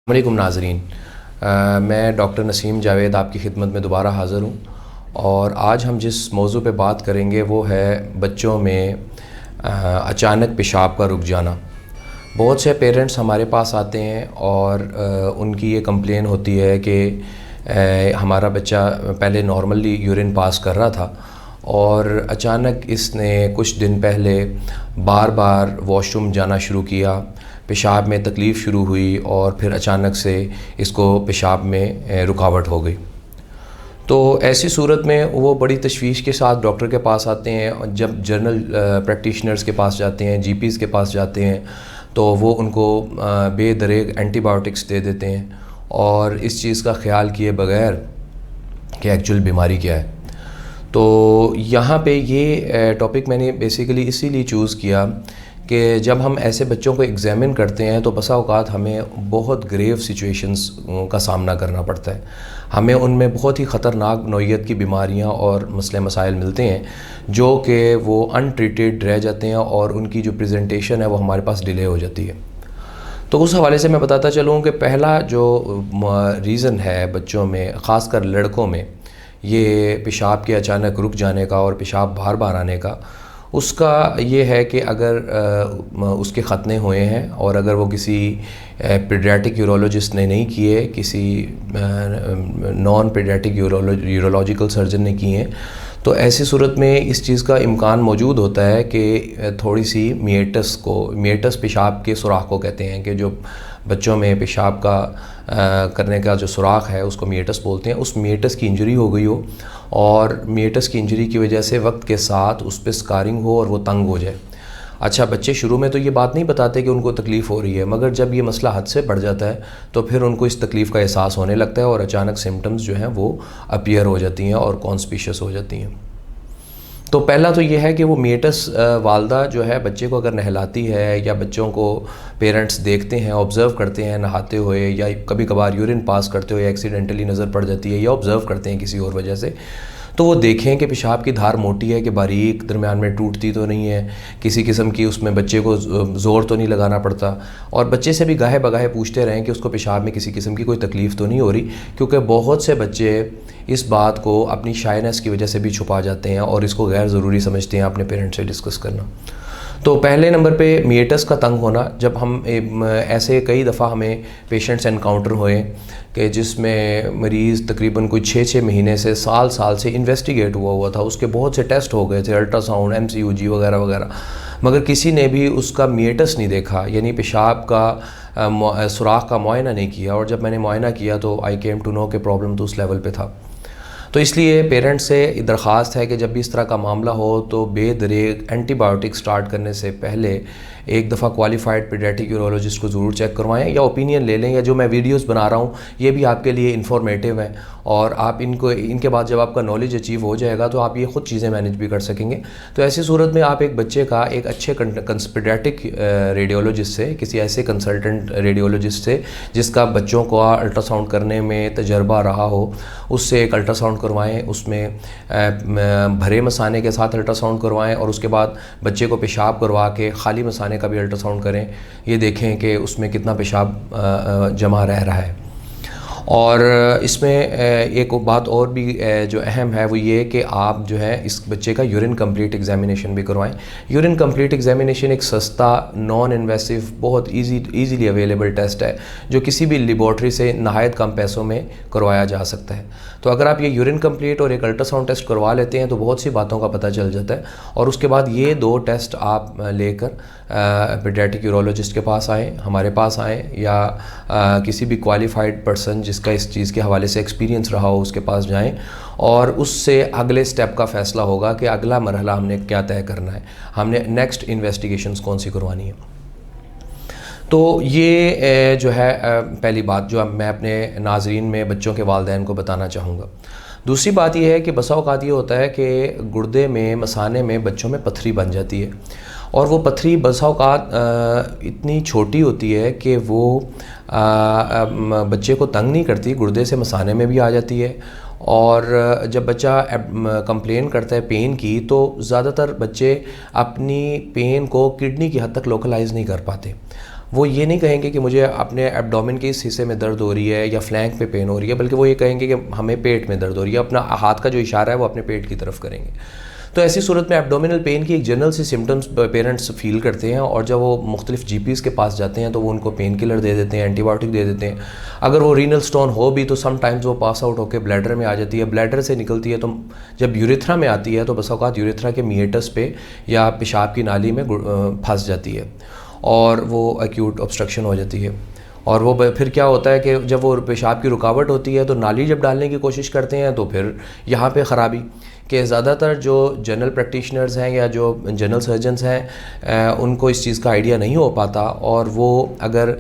वालेकुम नाज़रीन। मैं डॉक्टर नसीम जावेद आपकी खिदमत में दोबारा हाज़िर हूँ और आज हम जिस मौजू पे बात करेंगे वो है बच्चों में अचानक पेशाब का रुक जाना। बहुत से पेरेंट्स हमारे पास आते हैं और उनकी ये कंप्लेन होती है कि हमारा बच्चा पहले नॉर्मली यूरिन पास कर रहा था और अचानक इसने कुछ दिन पहले बार बार वॉशरूम जाना शुरू किया, पेशाब में तकलीफ़ शुरू हुई और फिर अचानक से इसको पेशाब में रुकावट हो गई। तो ऐसी सूरत में वो बड़ी तशवीश के साथ डॉक्टर के पास आते हैं और जब जनरल प्रैक्टिशनर्स के पास जाते हैं, जीपीज़ के पास जाते हैं तो वो उनको बेदरेग एंटीबायोटिक्स दे देते हैं और इस चीज़ का ख्याल किए बगैर कि एक्चुअल बीमारी क्या है। तो यहाँ पे ये टॉपिक मैंने बेसिकली इसीलिए चूज़ किया कि जब हम ऐसे बच्चों को एग्ज़ामिन करते हैं तो बसा औक़ात हमें बहुत ग्रेव सिचुएशंस का सामना करना पड़ता है। हमें उनमें बहुत ही ख़तरनाक नौइयत की बीमारियां और मसले मसाइल मिलते हैं जो कि वो अनट्रीटेड रह जाते हैं और उनकी जो प्रेजेंटेशन है वो हमारे पास डिले हो जाती है। तो उस हवाले से मैं बताता चलूँ कि पहला जो रीज़न है बच्चों में, ख़ासकर लड़कों में, ये पेशाब के अचानक रुक जाने का और पेशाब बार बार आने का, उसका ये है कि अगर उसके ख़तने हुए हैं और अगर वो किसी पीडियाट्रिक यूरोलॉजिस्ट ने नहीं किए, किसी नॉन पीडियाट्रिक यूरोलॉजिकल सर्जन ने किए हैं, तो ऐसी सूरत में इस चीज़ का इम्कान मौजूद होता है कि थोड़ी सी मिएटस पेशाब के सुराख को कहते हैं कि जो बच्चों में पेशाब का करने का जो सुराख है उसको मिएटस बोलते हैं, उस मिएटस की इंजरी हो गई हो और मिएटस की इंजरी की वजह से वक्त के साथ उस पर स्कारिंग हो और वो तंग हो जाए। अच्छा, बच्चे शुरू में तो ये बात नहीं बताते कि उनको तकलीफ़ हो रही है, मगर जब ये मसला हद से बढ़ जाता है तो फिर उनको इस तकलीफ़ का एहसास होने लगता है और अचानक सिम्टम्स जो हैं वो अपीयर हो जाती हैं और कॉन्स्पिशियस हो जाती हैं। तो पहला तो ये है कि वो मिएटस वालदा जो है बच्चे को अगर नहलाती है या बच्चों को पेरेंट्स देखते हैं, ऑब्ज़र्व करते हैं नहाते हुए या कभी कभार यूरिन पास करते हुए एक्सीडेंटली नज़र पड़ जाती है या ऑब्ज़र्व करते हैं किसी और वजह से, तो वो देखें कि पेशाब की धार मोटी है कि बारीक, दरमियान में टूटती तो नहीं है, किसी किस्म की उसमें बच्चे को ज़ोर तो नहीं लगाना पड़ता, और बच्चे से भी गाहे बगाहे पूछते रहें कि उसको पेशाब में किसी किस्म की कोई तकलीफ़ तो नहीं हो रही, क्योंकि बहुत से बच्चे इस बात को अपनी शायनेस की वजह से भी छुपा जाते हैं और इसको गैर ज़रूरी समझते हैं अपने पेरेंट्स से डिस्कस करना। तो पहले नंबर पे मिएटस का तंग होना, जब हम ऐसे कई दफ़ा हमें पेशेंट्स एनकाउंटर हुए कि जिसमें मरीज़ तकरीबन कोई 6 महीने से साल से इन्वेस्टिगेट हुआ था, उसके बहुत से टेस्ट हो गए थे, अल्ट्रासाउंड, MCUG वगैरह वगैरह, मगर किसी ने भी उसका मिएटस नहीं देखा, यानी पेशाब का सुराख का मुआयना नहीं किया। और जब मैंने मुआयना किया तो आई केम टू नो कि प्रॉब्लम तो उस लेवल पे था। तो इसलिए पेरेंट्स से दरख्वास्त है कि जब भी इस तरह का मामला हो तो बेदरेग एंटीबायोटिक स्टार्ट करने से पहले एक दफ़ा क्वालिफाइड पीडियाट्रिक यूरोलॉजिस्ट को ज़रूर चेक करवाएं या ओपिनियन ले लें, या जो मैं वीडियोस बना रहा हूँ ये भी आपके लिए इंफॉर्मेटिव है और आप इनके बाद जब आपका नॉलेज अचीव हो जाएगा तो आप ये ख़ुद चीज़ें मैनेज भी कर सकेंगे। तो ऐसी सूरत में आप एक बच्चे का एक अच्छे पीडियाट्रिक रेडियोलॉजिस्ट से, किसी ऐसे कंसल्टेंट रेडियोलॉजिस्ट से जिसका बच्चों को अल्ट्रासाउंड करने में तजर्बा रहा हो, उससे एक अल्ट्रासाउंड करवाएं, उसमें भरे मसाने के साथ अल्ट्रासाउंड करवाएं और उसके बाद बच्चे को पेशाब करवा के खाली मसाने का भी अल्ट्रासाउंड करें, ये देखें कि उसमें कितना पेशाब जमा रह रहा है। और इसमें एक बात और भी जो अहम है वो ये कि आप जो है इस बच्चे का यूरिन कंप्लीट एग्जामिनेशन भी करवाएं। यूरिन कंप्लीट एग्जामिनेशन एक सस्ता, नॉन इन्वेसिव, बहुत इजीली अवेलेबल टेस्ट है जो किसी भी लेबॉर्ट्री से नहायत कम पैसों में करवाया जा सकता है। तो अगर आप ये यूरिन कंप्लीट और एक अल्ट्रासाउंड टेस्ट करवा लेते हैं तो बहुत सी बातों का पता चल जाता है, और उसके बाद ये 2 टेस्ट आप लेकर पीडियाट्रिक यूरोलॉजिस्ट के पास आएँ, हमारे पास आएँ, या किसी भी क्वालिफाइड पर्सन जिसका इस चीज़ के हवाले से एक्सपीरियंस रहा हो उसके पास जाएं, और उससे अगले स्टेप का फ़ैसला होगा कि अगला मरहला हमने क्या तय करना है, हमने नेक्स्ट इन्वेस्टिगेशंस कौन सी करवानी है। तो ये जो है पहली बात जो मैं अपने नाज़रीन में बच्चों के वालिदैन को बताना चाहूँगा। दूसरी बात यह है कि बसा औक़ात ये होता है कि गुर्दे में, मसाने में बच्चों में पथरी बन जाती है, और वो पथरी बसा औक़ात इतनी छोटी होती है कि वो बच्चे को तंग नहीं करती, गुर्दे से मसाने में भी आ जाती है और जब बच्चा कंप्लेन करता है पेन की, तो ज़्यादातर बच्चे अपनी पेन को किडनी की हद तक लोकलाइज़ नहीं कर पाते। वो ये नहीं कहेंगे कि मुझे अपने एब्डोमेन के इस हिस्से में दर्द हो रही है या फ्लैंक पे पेन हो रही है, बल्कि वो ये कहेंगे कि हमें पेट में दर्द हो रही है। अपना हाथ का जो इशारा है वो अपने पेट की तरफ करेंगे। तो ऐसी सूरत में एब्डोमिनल पेन की एक जनरल सी सिम्टम्स पेरेंट्स फील करते हैं, और जब वो मुख्तलिफ जीपीज़ के पास जाते हैं तो वो उनको पेन किलर दे देते हैं, एंटीबायोटिक दे देते हैं। अगर वो रीनल स्टोन हो भी तो समटाइम्स वो पास आउट होकर ब्लैडर में आ जाती है, ब्लैडर से निकलती है तो जब यूरेथ्रा में आती है तो बस औक़ात यूरेथ्रा के मीएटस पे या पेशाब की नाली में फंस जाती है और वो एक्यूट ऑब्स्ट्रक्शन हो जाती है। और वो फिर क्या होता है कि जब वो पेशाब की रुकावट होती है तो नाली जब डालने की कोशिश करते हैं तो फिर यहाँ पे ख़राबी कि ज़्यादातर जो जनरल प्रैक्टिशनर्स हैं या जो जनरल सर्जन्स हैं उनको इस चीज़ का आइडिया नहीं हो पाता, और वो अगर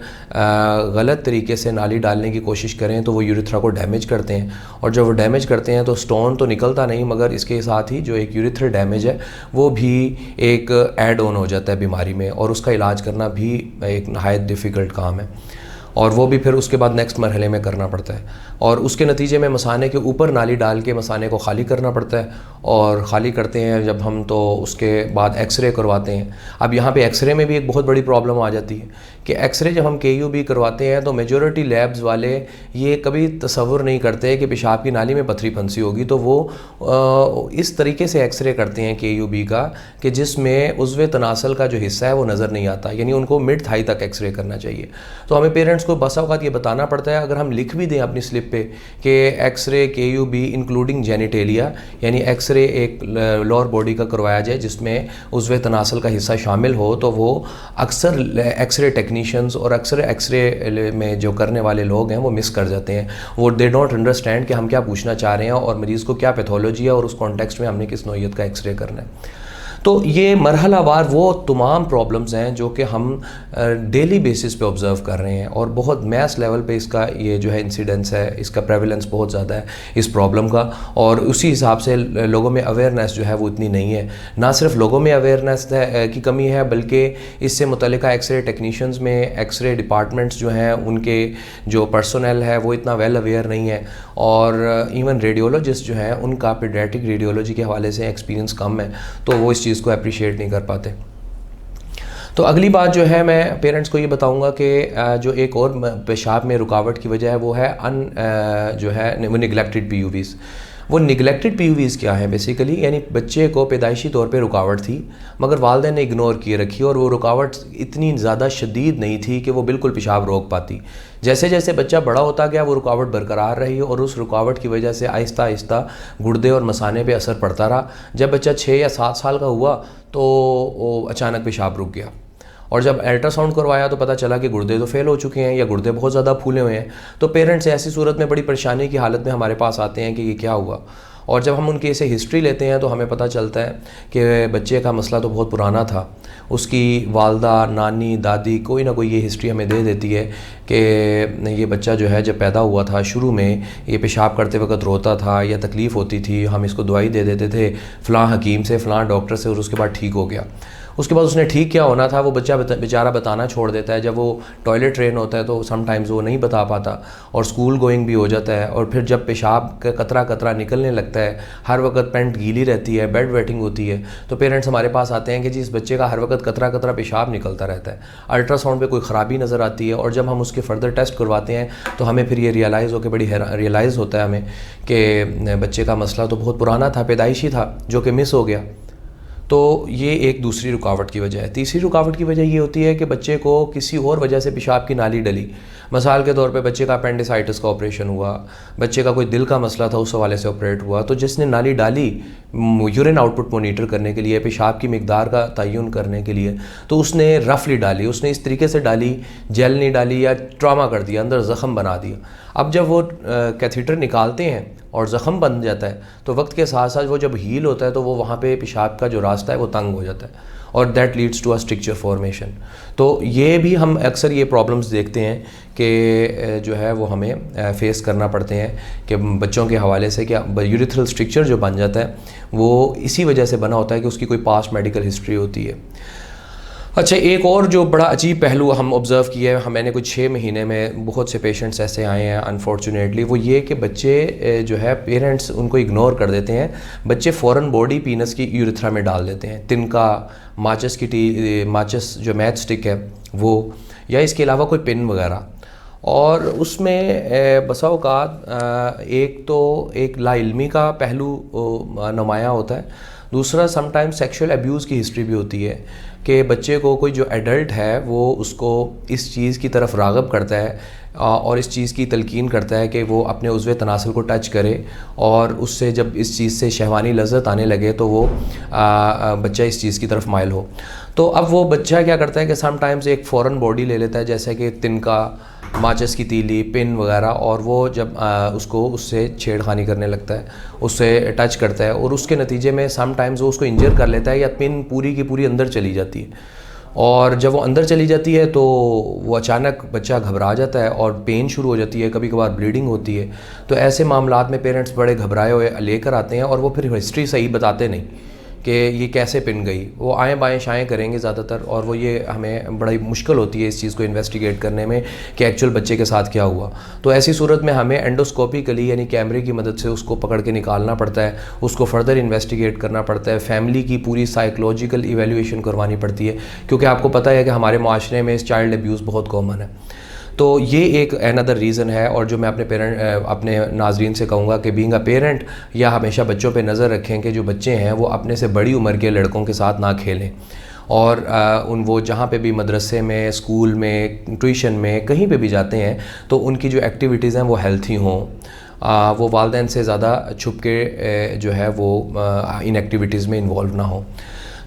गलत तरीके से नाली डालने की कोशिश करें तो वो यूरेथ्रा को डैमेज करते हैं, और जब वो डैमेज करते हैं तो स्टोन तो निकलता नहीं, मगर इसके साथ ही जो एक यूरेथ्रा डैमेज है वो भी एक ऐड ऑन हो जाता है बीमारी में, और उसका इलाज करना भी एक नहायत डिफ़िकल्ट काम है, और वो भी फिर उसके बाद नेक्स्ट मरहले में करना पड़ता है। और उसके नतीजे में मसाने के ऊपर नाली डाल के मसाने को खाली करना पड़ता है, और ख़ाली करते हैं जब हम तो उसके बाद एक्सरे करवाते हैं। अब यहाँ पे एक्सरे में भी एक बहुत बड़ी प्रॉब्लम आ जाती है कि एक्सरे जब हम KUB करवाते हैं तो मेजॉरिटी लैब्स वाले ये कभी तसव्वुर नहीं करते कि पेशाब की नाली में पथरी फंसी होगी, तो वो इस तरीके से एक्सरे करते हैं KUB का कि जिसमें उज़्वे तनासल का जो हिस्सा है वो नज़र नहीं आता, यानी उनको मिड थाई तक एक्सरे करना चाहिए। तो हमें पेरेंट्स को बसा औक़ात ये बताना पड़ता है, अगर हम लिख भी दें अपनी स्लिप पे कि एक्सरे KUB इंक्लूडिंग जेनिटेलिया, यानी एक्सरे एक लोअर बॉडी का करवाया जाए जिसमें उज़्वे तनासल का हिस्सा शामिल हो, तो वो अक्सर एक्सरे टेक्नीशियंस और अक्सर एक्सरे में जो करने वाले लोग हैं वो मिस कर जाते हैं। वो दे डोंट अंडरस्टैंड कि हम क्या पूछना चाह रहे हैं और मरीज़ को क्या पैथोलॉजी है और उस कॉन्टेक्स्ट में हमने किस नौइयत का एक्सरे करना है। तो ये मरहलावार वो तमाम प्रॉब्लम्स हैं जो कि हम डेली बेसिस पे ऑब्ज़र्व कर रहे हैं, और बहुत मैस लेवल पे इसका ये जो है इंसिडेंस है, इसका प्रेवलेंस बहुत ज़्यादा है इस प्रॉब्लम का, और उसी हिसाब से लोगों में अवेयरनेस जो है वो इतनी नहीं है। ना सिर्फ लोगों में अवेयरनेस की कमी है, बल्कि इससे मुतल्लिका एक्सरे टेक्नीशियंस में, एक्सरे डिपार्टमेंट्स जो हैं उनके जो पर्सनल है वो इतना वेल अवेयर नहीं है, और इवन रेडियोलॉजिस्ट जो हैं उनका पीडियाट्रिक रेडियोलॉजी के हवाले से एक्सपीरियंस कम है, तो वो इस चीज़ को अप्रिशिएट नहीं कर पाते। तो अगली बात जो है मैं पेरेंट्स को ये बताऊंगा कि जो एक और पेशाब में रुकावट की वजह है वो है जो है वो निगलेक्टेड PUVs। वो निगलेक्टेड PUVs क्या है बेसिकली, यानी बच्चे को पैदाइशी तौर पे रुकावट थी मगर वालिदैन ने इग्नोर किए रखी, और वो रुकावट इतनी ज़्यादा शदीद नहीं थी कि वो बिल्कुल पेशाब रोक पाती। जैसे जैसे बच्चा बड़ा होता गया वो रुकावट बरकरार रही, और उस रुकावट की वजह से आहिस्ता आहिस्ता गुर्दे और मसाने पे असर पड़ता रहा। जब बच्चा 6 या 7 साल का हुआ तो वो अचानक पेशाब रुक गया, और जब अल्ट्रासाउंड करवाया तो पता चला कि गुर्दे तो फेल हो चुके हैं या गुर्दे बहुत ज़्यादा फूले हुए हैं। तो पेरेंट्स ऐसी सूरत में बड़ी परेशानी की हालत में हमारे पास आते हैं कि ये क्या हुआ, और जब हम उनकी ऐसे हिस्ट्री लेते हैं तो हमें पता चलता है कि बच्चे का मसला तो बहुत पुराना था। उसकी वालदा, नानी, दादी कोई ना कोई ये हिस्ट्री हमें दे देती है कि ये बच्चा जो है जब पैदा हुआ था शुरू में ये पेशाब करते वक्त रोता था या तकलीफ़ होती थी, हम इसको दवाई दे देते थे फ़लाँ हकीम से, फ़लाँ डॉक्टर से, और उसके बाद ठीक हो गया। उसके बाद उसने ठीक क्या होना था वो बच्चा बेचारा बताना छोड़ देता है। जब वो टॉयलेट ट्रेन होता है तो समटाइम्स वो नहीं बता पाता, और स्कूल गोइंग भी हो जाता है, और फिर जब पेशाब का कतरा कतरा निकलने लगता है, हर वक्त पैंट गीली रहती है, बेड वेटिंग होती है, तो पेरेंट्स हमारे पास आते हैं कि जी इस बच्चे का हर वक्त कतरा कतरा पेशाब निकलता रहता है। अल्ट्रासाउंड पे कोई ख़राबी नज़र आती है, और जब हम उसके फर्दर टेस्ट करवाते हैं तो हमें फिर ये रियलाइज़ होकर बड़ी रियलाइज़ होता है हमें कि बच्चे का मसला तो बहुत पुराना था, पैदाइशी था, जो कि मिस हो गया। तो ये एक दूसरी रुकावट की वजह है। तीसरी रुकावट की वजह ये होती है कि बच्चे को किसी और वजह से पेशाब की नाली डली। मिसाल के तौर पे बच्चे का अपेंडिसाइटिस का ऑपरेशन हुआ, बच्चे का कोई दिल का मसला था उस हवाले से ऑपरेट हुआ, तो जिसने नाली डाली यूरिन आउटपुट मोनीटर करने के लिए, पेशाब की मिकदार का तयन करने के लिए, तो उसने रफली डाली, उसने इस तरीके से डाली, जेल नहीं डाली या ट्रामा कर दिया, अंदर ज़ख़म बना दिया। अब जब वो कैथीटर निकालते हैं और ज़ख़म बन जाता है तो वक्त के साथ साथ वो जब हील होता है तो वो वहाँ पे पेशाब का जो रास्ता है वो तंग हो जाता है, और that leads to a stricture formation. तो ये भी हम अक्सर ये प्रॉब्लम्स देखते हैं कि जो है वो हमें फेस करना पड़ते हैं कि बच्चों के हवाले से क्या यूरिथ्रल स्ट्रिक्चर जो बन जाता है वो इसी वजह से बना होता है कि उसकी कोई पास्ट मेडिकल हिस्ट्री होती है। अच्छा, एक और जो बड़ा अजीब पहलू हम ऑब्ज़र्व किया है, मैंने कुछ 6 महीने में बहुत से पेशेंट्स ऐसे आए हैं अनफॉर्चुनेटली, वो ये कि बच्चे जो है पेरेंट्स उनको इग्नोर कर देते हैं। बच्चे फ़ौरन बॉडी पीनस की यूरेथ्रा में डाल देते हैं, तिनका, माचिस जो मैच स्टिक है वो, या इसके अलावा कोई पिन वगैरह। और उसमें बसा औक़ात एक तो एक लाइल्मी का पहलू नुमायाँ होता है, दूसरा समटाइम्स सेक्सुअल अब्यूज़ की हिस्ट्री भी होती है कि बच्चे को कोई जो एडल्ट है वो उसको इस चीज़ की तरफ राग़ब करता है और इस चीज़ की तलकीन करता है कि वो अपने उज़्व तनासुल को टच करे, और उससे जब इस चीज़ से शहवानी लज़्ज़त आने लगे तो वो बच्चा इस चीज़ की तरफ माइल हो। तो अब वो बच्चा क्या करता है कि समटाइम्स एक फ़ौरन बॉडी ले लेता है, जैसे कि तिनका, माचिस की तीली, पिन वगैरह, और वो जब उसको उससे छेड़खानी करने लगता है, उससे टच करता है, और उसके नतीजे में समटाइम्स वो उसको इंजर कर लेता है, या पिन पूरी की पूरी अंदर चली जाती है। और जब वो अंदर चली जाती है तो वो अचानक बच्चा घबरा जाता है और पेन शुरू हो जाती है, कभी कभार ब्लीडिंग होती है। तो ऐसे मामलात में पेरेंट्स बड़े घबराए हुए लेकर आते हैं, और वो फिर हिस्ट्री सही बताते नहीं कि ये कैसे पिन गई। वो आएँ बाएँ शाएँ करेंगे ज़्यादातर, और वो ये हमें बड़ी मुश्किल होती है इस चीज़ को इन्वेस्टिगेट करने में कि एक्चुअल बच्चे के साथ क्या हुआ। तो ऐसी सूरत में हमें एंडोस्कोपिकली यानी कैमरे की मदद से उसको पकड़ के निकालना पड़ता है, उसको फर्दर इन्वेस्टिगेट करना पड़ता है, फैमिली की पूरी साइकोलॉजिकल इवैल्यूएशन करवानी पड़ती है, क्योंकि आपको पता है कि हमारे माशरे में चाइल्ड अब्यूज़ बहुत कॉमन है। तो ये एक अनदर रीज़न है। और जो मैं अपने नाजरीन से कहूँगा कि बीइंग अ पेरेंट, या हमेशा बच्चों पे नज़र रखें कि जो बच्चे हैं वो अपने से बड़ी उम्र के लड़कों के साथ ना खेलें, और वो जहाँ पे भी मदरसे में, स्कूल में, ट्यूशन में, कहीं पे भी जाते हैं तो उनकी जो एक्टिविटीज़ हैं वो हेल्थी हों, वो वालिदैन से ज़्यादा छुप के जो है वो इन एक्टिविटीज़ में इन्वॉल्व ना हो।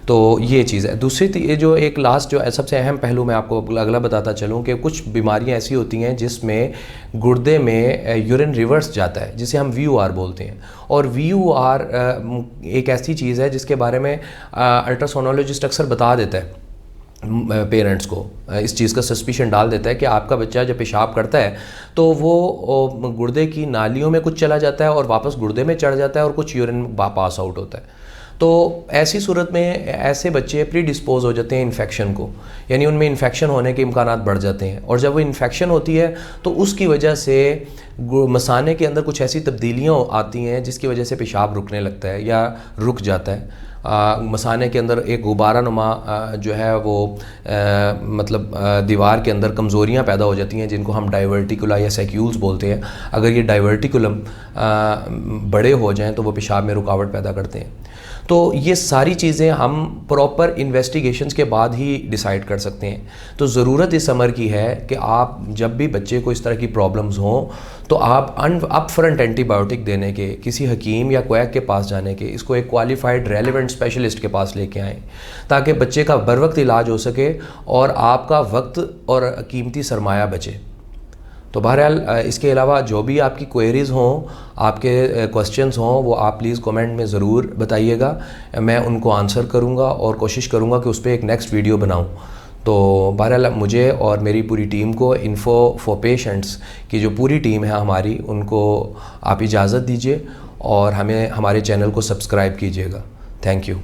तो ये चीज़ है। दूसरी जो एक लास्ट जो सबसे अहम पहलू मैं आपको अगला बताता चलूँ कि कुछ बीमारियां ऐसी होती हैं जिसमें गुर्दे में यूरिन रिवर्स जाता है, जिसे हम VUR बोलते हैं। और VUR एक ऐसी चीज़ है जिसके बारे में अल्ट्रासोनोलॉजिस्ट अक्सर बता देता है पेरेंट्स को, इस चीज़ का सस्पिशन डाल देता है कि आपका बच्चा जब पेशाब करता है तो वो गुर्दे की नालियों में कुछ चला जाता है और वापस गुर्दे में चढ़ जाता है, और कुछ यूरिन पास आउट होता है। तो ऐसी सूरत में ऐसे बच्चे प्री डिस्पोज हो जाते हैं इन्फेक्शन को, यानी उनमें इन्फेक्शन होने के इम्कानात बढ़ जाते हैं। और जब वो इन्फेक्शन होती है तो उसकी वजह से मसाने के अंदर कुछ ऐसी तब्दीलियाँ आती हैं जिसकी वजह से पेशाब रुकने लगता है या रुक जाता है। मसाने के अंदर एक गुब्बारा नुमा जो है वो मतलब दीवार के अंदर कमज़ोरियाँ पैदा हो जाती हैं, जिनको हम डाइवर्टिकुला या सैक्यूल्स बोलते हैं। अगर ये डाइवर्टिकुलम बड़े हो जाएं तो वो पेशाब में रुकावट पैदा करते हैं। तो ये सारी चीज़ें हम प्रॉपर इन्वेस्टिगेशंस के बाद ही डिसाइड कर सकते हैं। तो ज़रूरत इस अमर की है कि आप जब भी बच्चे को इस तरह की प्रॉब्लम्स हों तो आप अप फ्रंट एंटीबायोटिक देने के, किसी हकीम या क्वैक के पास जाने के, इसको एक क्वालिफाइड रेलेवेंट स्पेशलिस्ट के पास लेके आएँ, ताकि बच्चे का बर वक्त इलाज हो सके और आपका वक्त और कीमती सरमाया बचे। तो बहरहाल इसके अलावा जो भी आपकी क्वेरीज़ हों, आपके क्वेश्चंस हों, वो आप प्लीज़ कमेंट में ज़रूर बताइएगा। मैं उनको आंसर करूँगा और कोशिश करूँगा कि उस पर एक नेक्स्ट वीडियो बनाऊँ। तो बहरहाल मुझे और मेरी पूरी टीम को, इन्फो फॉर पेशेंट्स की जो पूरी टीम है हमारी, उनको आप इजाज़त दीजिए और हमें हमारे चैनल को सब्सक्राइब कीजिएगा। Thank you.